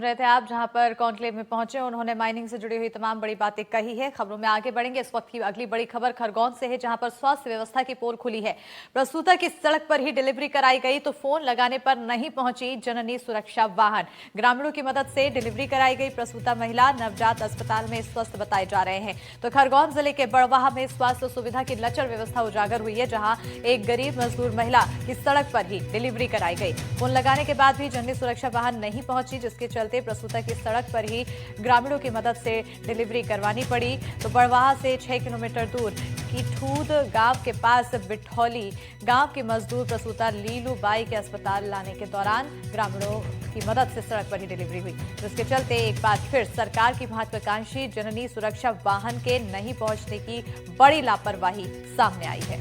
रहे थे आप जहां पर कॉन्क्लेव में पहुंचे, उन्होंने माइनिंग से जुड़ी हुई तमाम बड़ी बातें कही है। खबरों में आगे बढ़ेंगे। इस वक्त की अगली बड़ी खबर खरगोन से है, जहां पर स्वास्थ्य व्यवस्था की पोल खुली है। प्रसूता की सड़क पर ही डिलीवरी कराई गई तो फोन लगाने पर नहीं पहुंची जननी सुरक्षा वाहन। ग्रामीणों की मदद से डिलीवरी कराई गई प्रसूता महिला नवजात अस्पताल में स्वस्थ बताए जा रहे हैं। तो खरगोन जिले के बड़वाह में स्वास्थ्य सुविधा की लचर व्यवस्था उजागर हुई है, जहां एक गरीब मजदूर महिला की सड़क पर ही डिलीवरी कराई गई। फोन लगाने के बाद भी जननी सुरक्षा वाहन नहीं पहुंची, जिसके चलते प्रसूता की सड़क पर ही ग्रामीणों की मदद से डिलीवरी करवानी पड़ी। तो बड़वाह से 6 किलोमीटर दूर कीठूद गांव के पास बिठौली गांव की मजदूर प्रसूता लीलू बाई के अस्पताल लाने के दौरान ग्रामीणों की मदद से सड़क पर ही डिलीवरी हुई, जिसके चलते एक बार फिर सरकार की महत्वाकांक्षी जननी सुरक्षा वाहन के नहीं पहुंचने की बड़ी लापरवाही सामने आई है।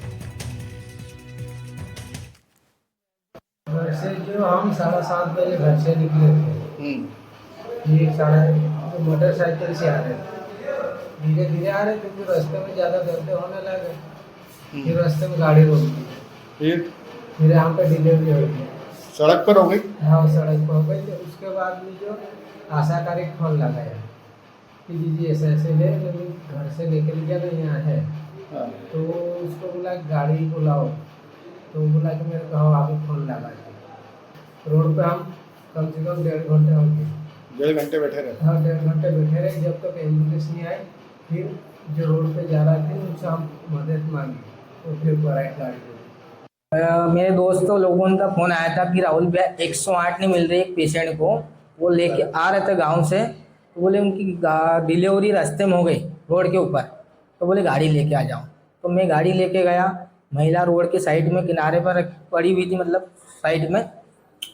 घर से जो हम 7:30 बजे घर से निकले थे, ये साढ़े मोटरसाइकिल से आ रहे थे, धीरे धीरे आ रहे थे, क्योंकि रास्ते में ज़्यादा दर्द होने लगे। फिर रास्ते में गाड़ी रोक दी, फिर यहाँ पे डिलीवरी हो गई। सड़क पर हो गई? हाँ, सड़क पर हो गई। तो उसके बाद में जो आशा का एक फोन लगाया कि दीदी ऐसे ऐसे है, लेकिन घर से निकल गया नहीं यहाँ है। तो उसको बोला गाड़ी बुलाओ, तो बोला कि मेरे को अभी फोन लगा के रोड पे हम कम से कम 1.5 घंटे हो गए। 1.5 घंटे बैठे रहे? हाँ, 1.5 घंटे बैठे रहे, जब तक एम्बुलेंस नहीं आई। फिर जो रोड पे जा रहा थे उनसे हम मदद मांगी, तो फिर बराइट गाड़ी। मेरे दोस्तों लोगों का फ़ोन आया था कि राहुल भैया 108 नहीं मिल रही एक पेशेंट को, वो लेके आ रहे थे गांव से। तो बोले उनकी डिलीवरी रास्ते में हो गई रोड के ऊपर, तो बोले गाड़ी लेके आ जाओ। तो मैं गाड़ी लेके गया, महिला रोड के साइड में किनारे पर पड़ी हुई थी, मतलब साइड में।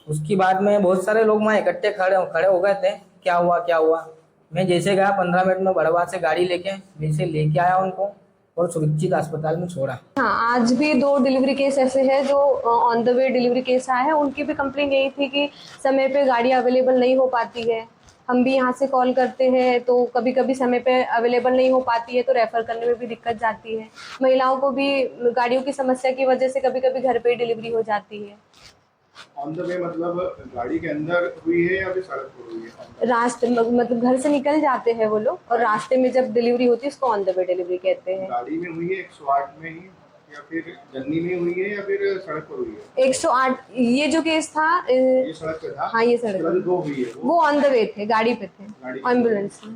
उसके बाद में बहुत सारे लोग वहाँ इकट्ठे खड़े हो गए थे, क्या हुआ क्या हुआ। मैं जैसे गया 15 मिनट में बड़वा से गाड़ी जैसे लेके आया उनको और सुरक्षित अस्पताल में छोड़ा। हाँ, आज भी 2 डिलीवरी केस ऐसे हैं जो on the way delivery case आए हैं। उनकी भी कंप्लेंट यही थी कि समय पे गाड़ी अवेलेबल नहीं हो पाती है। हम भी यहाँ से कॉल करते हैं तो कभी कभी समय पे अवेलेबल नहीं हो पाती है, तो रेफ़र करने में भी दिक्कत जाती है। महिलाओं को भी गाड़ियों की समस्या की वजह से कभी कभी घर पे ही डिलीवरी हो जाती है। ऑन द वे मतलब गाड़ी के अंदर हुई है या फिर सड़क पर हुई है? रास्ते मतलब घर से निकल जाते हैं वो लोग, और रास्ते में जब डिलीवरी होती है उसको ऑन द वे डिलीवरी कहते हैं। गाड़ी में हुई है 108 में ही, या फिर जर्नी में हुई है, या फिर सड़क पर हुई है? 108 ये जो केस था, ये सड़क पे था? हाँ, ये सड़क पे। 2 हुई है वो ऑन द वे थे, गाड़ी पे थे, एम्बुलेंस में।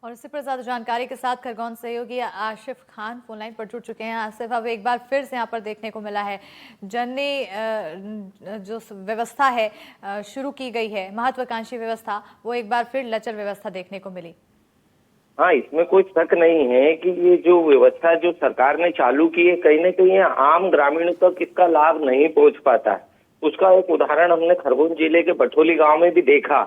और इससे पर ज्यादा जानकारी के साथ खरगोन सहयोगी आसिफ खान फोन लाइन पर जुड़ चुके हैं। आसिफ, अब एक बार फिर से यहाँ पर देखने को मिला है जननी जो व्यवस्था है शुरू की गई है, महत्वाकांक्षी व्यवस्था, वो एक बार फिर लचर व्यवस्था देखने को मिली। हाँ, इसमें कोई शक नहीं है कि ये जो व्यवस्था जो सरकार ने चालू की है, कहीं न कहीं आम ग्रामीणों तक इसका लाभ नहीं पहुंच पाता है। उसका एक उदाहरण हमने खरगोन जिले के बठोली गांव में भी देखा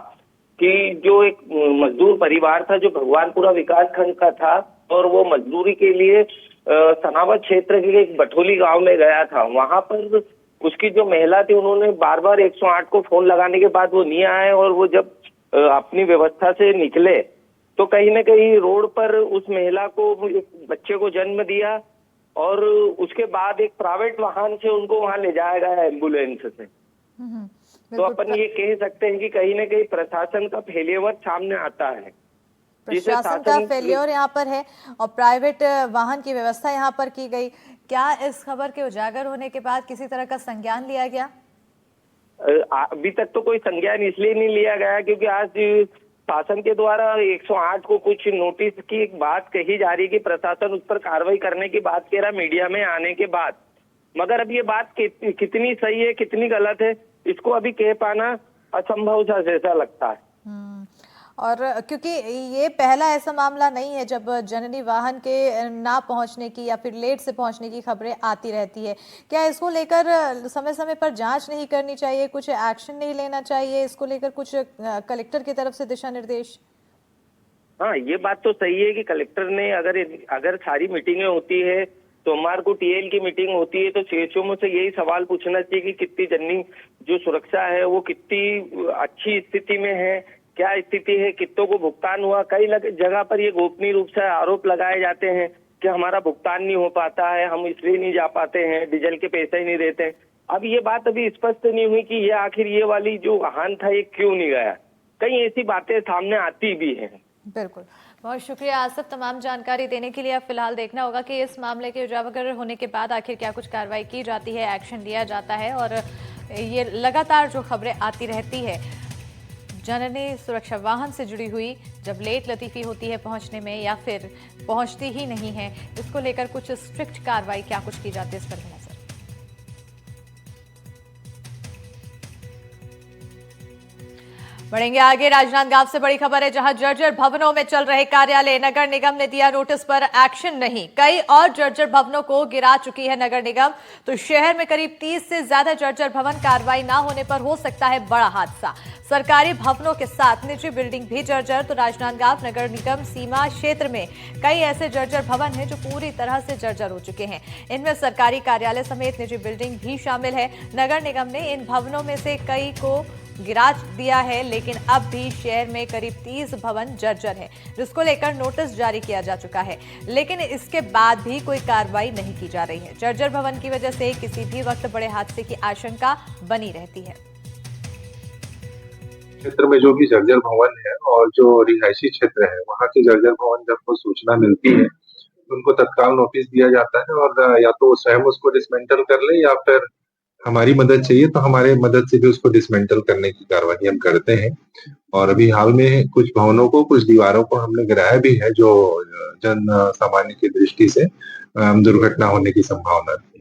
कि जो एक मजदूर परिवार था जो भगवानपुरा विकास खंड का था, और वो मजदूरी के लिए सनावत क्षेत्र के एक बठोली गांव में गया था। वहां पर उसकी जो महिला थी, उन्होंने बार बार 108 को फोन लगाने के बाद वो नहीं आए, और वो जब अपनी व्यवस्था से निकले तो कहीं न कहीं रोड पर उस महिला को एक बच्चे को जन्म दिया, और उसके बाद एक प्राइवेट वाहन से उनको वहां ले जाया गया एम्बुलेंस से। तो अपन ये कह सकते हैं कि कहीं न कहीं प्रशासन का फेलियर सामने आता है। प्रशासन का फेलियर यहाँ पर है और प्राइवेट वाहन की व्यवस्था यहाँ पर की गई। क्या इस खबर के उजागर होने के बाद किसी तरह का संज्ञान लिया गया? अभी तक तो कोई संज्ञान इसलिए नहीं लिया गया क्योंकि आज शासन के द्वारा 108 को कुछ नोटिस की एक बात कही जा रही है कि प्रशासन उस पर कार्रवाई करने की बात कह रहा मीडिया में आने के बाद। मगर अब ये बात कितनी सही है कितनी गलत है, इसको अभी कह पाना असंभव सा जैसा लगता है। और क्योंकि ये पहला ऐसा मामला नहीं है जब जननी वाहन के ना पहुंचने की या फिर लेट से पहुंचने की खबरें आती रहती है। क्या इसको लेकर समय समय पर जांच नहीं करनी चाहिए, कुछ एक्शन नहीं लेना चाहिए, इसको लेकर कुछ कलेक्टर की तरफ से दिशा निर्देश? हाँ, ये बात तो सही है कि कलेक्टर ने अगर सारी मीटिंगें होती है, सोमवार को टीएल की मीटिंग होती है, तो सीएचओ से यही सवाल पूछना चाहिए कि कितनी जननी जो सुरक्षा है वो कितनी अच्छी स्थिति में है, क्या स्थिति है, कितनों को भुगतान हुआ। कई जगह पर ये गोपनीय रूप से आरोप लगाए जाते हैं कि हमारा भुगतान नहीं हो पाता है, हम इसलिए नहीं जा पाते हैं, डीजल के पैसे ही नहीं देते। अब ये बात अभी स्पष्ट नहीं हुई कि ये आखिर ये वाली जो वाहन था ये क्यों नहीं गया। कई ऐसी बातें सामने आती भी हैं। बिल्कुल, बहुत शुक्रिया आसिफ तमाम जानकारी देने के लिए। अब फिलहाल देखना होगा कि इस मामले के उजागर होने के बाद आखिर क्या कुछ कार्रवाई की जाती है, एक्शन लिया जाता है। और ये लगातार जो खबरें आती रहती है जननी सुरक्षा वाहन से जुड़ी हुई, जब लेट लतीफ़ी होती है पहुंचने में या फिर पहुंचती ही नहीं है, इसको लेकर कुछ स्ट्रिक्ट कार्रवाई क्या कुछ की जाती है, इस पर भी नजर। बढ़ेंगे आगे। राजनांदगांव से बड़ी खबर है, जहां जर्जर भवनों में चल रहे कार्यालय, नगर निगम ने दिया नोटिस पर एक्शन नहीं। कई और जर्जर भवनों को गिरा चुकी है नगर निगम। तो शहर में करीब 30 से ज्यादा जर्जर भवन, कार्रवाई ना होने पर हो सकता है बड़ा हादसा। सरकारी भवनों के साथ निजी बिल्डिंग भी जर्जर। तो राजनांदगांव नगर निगम सीमा क्षेत्र में कई ऐसे जर्जर भवन हैं जो पूरी तरह से जर्जर हो चुके हैं। इनमें सरकारी कार्यालय समेत निजी बिल्डिंग भी शामिल है। नगर निगम ने इन भवनों में से कई को गिरा दिया है, लेकिन अब भी शहर में करीब 30 भवन जर्जर है, जिसको लेकर नोटिस जारी किया जा चुका है। लेकिन इसके बाद भी कोई कार्रवाई नहीं की जा रही है। जर्जर भवन की वजह से किसी भी वक्त बड़े हादसे की आशंका बनी रहती है। क्षेत्र में जो भी जर्जर भवन है और जो रिहायशी क्षेत्र है, वहाँ के जर्जर भवन जब को सूचना मिलती है उनको तत्काल नोटिस दिया जाता है, और या तो स्वयं उसको डिसमेंटल कर ले या फिर हमारी मदद चाहिए तो हमारे मदद से भी उसको डिसमेंटल करने की कार्रवाई हम करते हैं। और अभी हाल में कुछ भवनों को, कुछ दीवारों को हमने गिराया भी है, जो जन सामान्य की दृष्टि से दुर्घटना होने की संभावना है।